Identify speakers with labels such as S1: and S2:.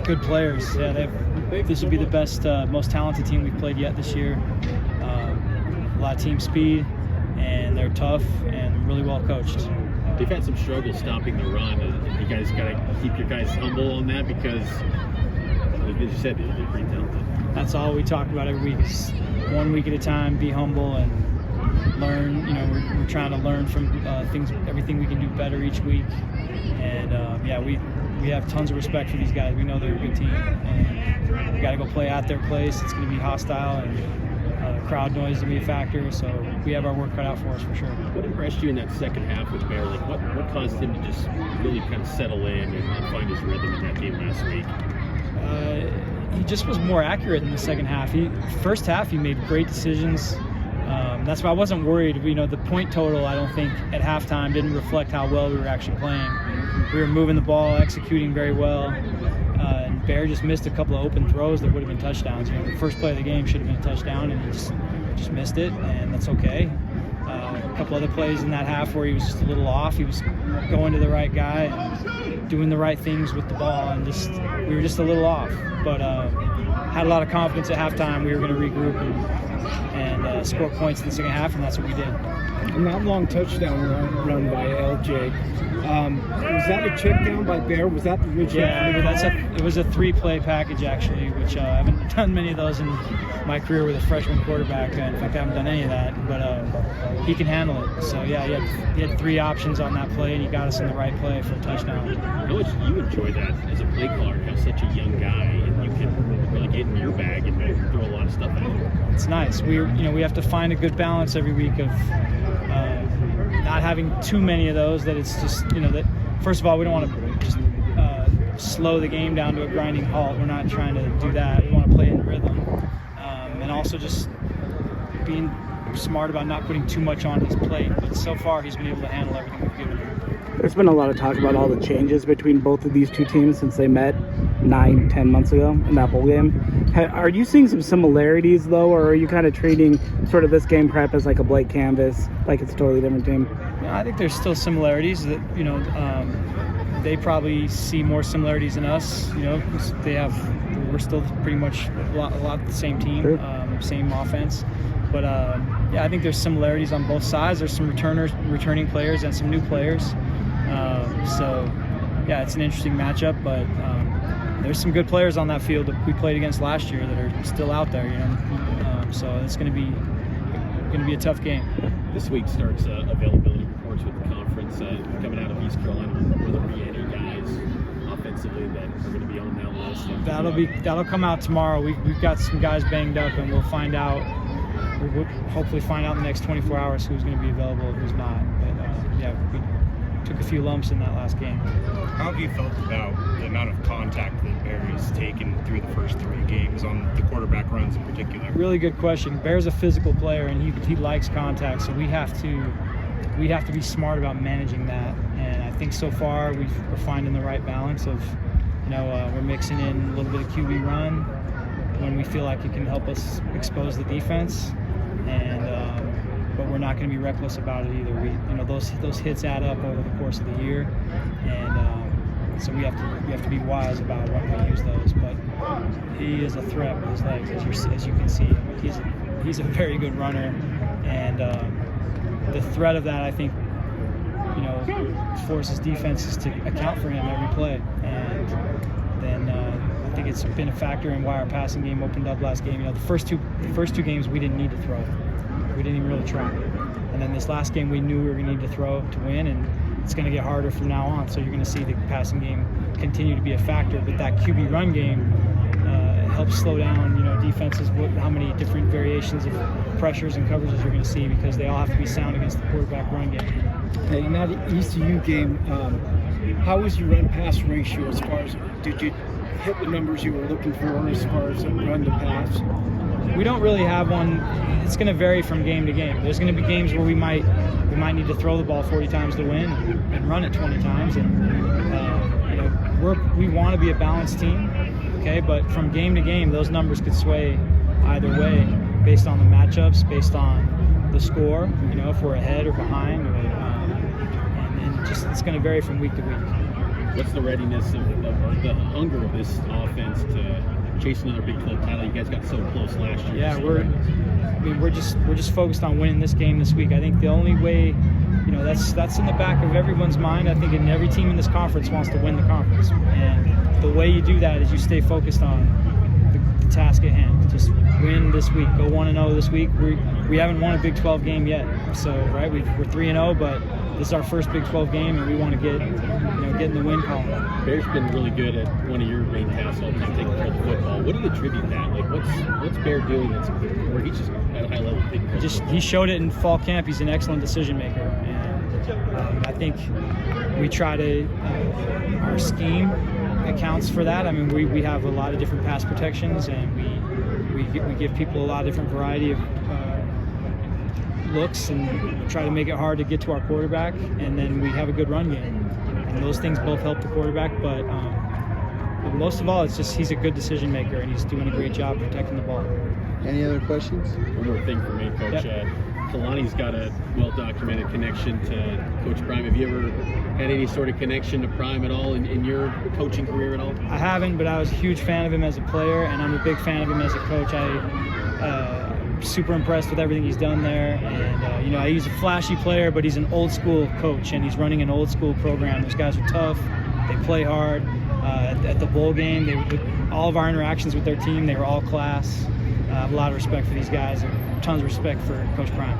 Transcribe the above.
S1: Good players. Yeah, this would be the best, most talented team we've played yet this year. A lot of team speed, and they're tough and really well coached.
S2: They've had some struggles stopping the run. You guys got to keep your guys humble on that because, as you said, they're pretty talented.
S1: That's all we talk about every week is 1 week at a time, be humble and learn. You know, we're trying to learn from everything we can do better each week. And we have tons of respect for these guys. We know they're a good team, and we got to go play at their place. It's going to be hostile, and crowd noise will be a factor. So we have our work cut out for us for sure.
S2: What impressed you in that second half with Bear? Like what caused him to just really kind of settle in and find his rhythm in that game last week?
S1: He just was more accurate in the second half. First half, he made great decisions. That's why I wasn't worried. You know, the point total, I don't think, at halftime didn't reflect how well we were actually playing. We were moving the ball, executing very well. And Bear just missed a couple of open throws that would have been touchdowns. You know, the first play of the game should have been a touchdown, and he just missed it, and that's okay. A couple other plays in that half where he was just a little off. He was going to the right guy and doing the right things with the ball, and we were just a little off. But had a lot of confidence at halftime. We were going to regroup and score points in the second half, and that's what we did.
S3: And that long touchdown run by LJ, was that a check down by Bear? Was that the original?
S1: Yeah, it was a 3-play package actually, which I haven't done many of those in my career with a freshman quarterback. In fact, I haven't done any of that, but he can handle it. So yeah, he had 3 options on that play, and he got us in the right play for a touchdown.
S2: How much you enjoy that as a play caller? How such a young guy, and you can really get in your bag and throw a lot of stuff at him.
S1: It's nice. We have to find a good balance every week of not having too many of those. That it's just that first of all, we don't want to just slow the game down to a grinding halt. We're not trying to do that. We want to play in rhythm, and also just being smart about not putting too much on his plate. But so far, he's been able to handle everything we've given him.
S4: There's been a lot of talk about all the changes between both of these two teams since they met 9-10 months ago in that bowl game. Are you seeing some similarities, though, or are you kind of treating sort of this game prep as like a blank canvas, like it's a totally different team?
S1: Yeah, I think there's still similarities that, they probably see more similarities than us. We're still pretty much a lot the same team,
S4: Sure.
S1: Same offense. But, I think there's similarities on both sides. There's some returning players and some new players. It's an interesting matchup, but there's some good players on that field that we played against last year that are still out there, so it's going to be a tough game.
S2: This week starts availability reports with the conference coming out of East Carolina. Will there be any guys offensively that are going to be on that list?
S1: That'll come out tomorrow. We've got some guys banged up, and we'll find out. We'll hopefully find out in the next 24 hours who's going to be available and who's not. But we took a few lumps in that last game.
S5: How have you felt about the amount of contact that Bear has taken through the first 3 games on the quarterback runs in particular?
S1: Really good question. Bear's a physical player, and he likes contact, so we have to be smart about managing that. And I think so far we're finding the right balance of, we're mixing in a little bit of QB run when we feel like it can help us expose the defense, but we're not going to be reckless about it either. Those hits add up over the course of the year, and so we have to be wise about when we use those. But he is a threat with his legs, as you can see. He's a very good runner, and the threat of that, I think, forces defenses to account for him every play, and then I think it's been a factor in why our passing game opened up last game. The first two games we didn't need to throw. We didn't even really try. And then this last game we knew we were going to need to throw to win, and it's going to get harder from now on. So you're going to see the passing game continue to be a factor. But that QB run game helps slow down, defenses, how many different variations of pressures and coverages you're going to see, because they all have to be sound against the quarterback run game.
S3: Hey, in that ECU game, how was your run-pass ratio as far as, did you hit the numbers you were looking for as far as run to pass?
S1: We don't really have one. It's going to vary from game to game. There's going to be games where we might need to throw the ball 40 times to win and run it 20 times. And we want to be a balanced team, okay? But from game to game, those numbers could sway either way based on the matchups, based on the score. If we're ahead or behind, and then it's going to vary from week to week.
S2: What's the readiness of the hunger of this offense to chase another Big 12 title? You guys got so close last year.
S1: Yeah, we're just focused on winning this game this week. I think the only way, that's in the back of everyone's mind. I think every team in this conference wants to win the conference, and the way you do that is you stay focused on the task at hand. Just win this week. Go 1-0 this week. We haven't won a Big 12 game yet, so right, we're 3-0, but this is our first Big 12 game, and we want to get in the win column.
S2: Bear's been really good at one of your main tasks all the time, taking care of the football. What do you attribute that? Like, what's Bear doing that's where he's just at a high level taking care of the football?
S1: He showed it in fall camp. He's an excellent decision maker, and I think we try to our scheme accounts for that. I mean, we have a lot of different pass protections, and we give people a lot of different variety of looks, and try to make it hard to get to our quarterback, and then we have a good run game, and those things both help the quarterback, but most of all, it's just he's a good decision maker, and he's doing a great job protecting the ball.
S6: Any other questions?
S2: One more thing for me, Coach.
S1: Yep.
S2: Kalani's got a well-documented connection to Coach Prime. Have you ever had any sort of connection to Prime at all in your coaching career at all?
S1: I haven't, but I was a huge fan of him as a player, and I'm a big fan of him as a coach. Super impressed with everything he's done there, and he's a flashy player, but he's an old school coach, and he's running an old school program. Those guys are tough, they play hard. At the bowl game, all of our interactions with their team, they were all class. I have a lot of respect for these guys, and tons of respect for Coach Prime.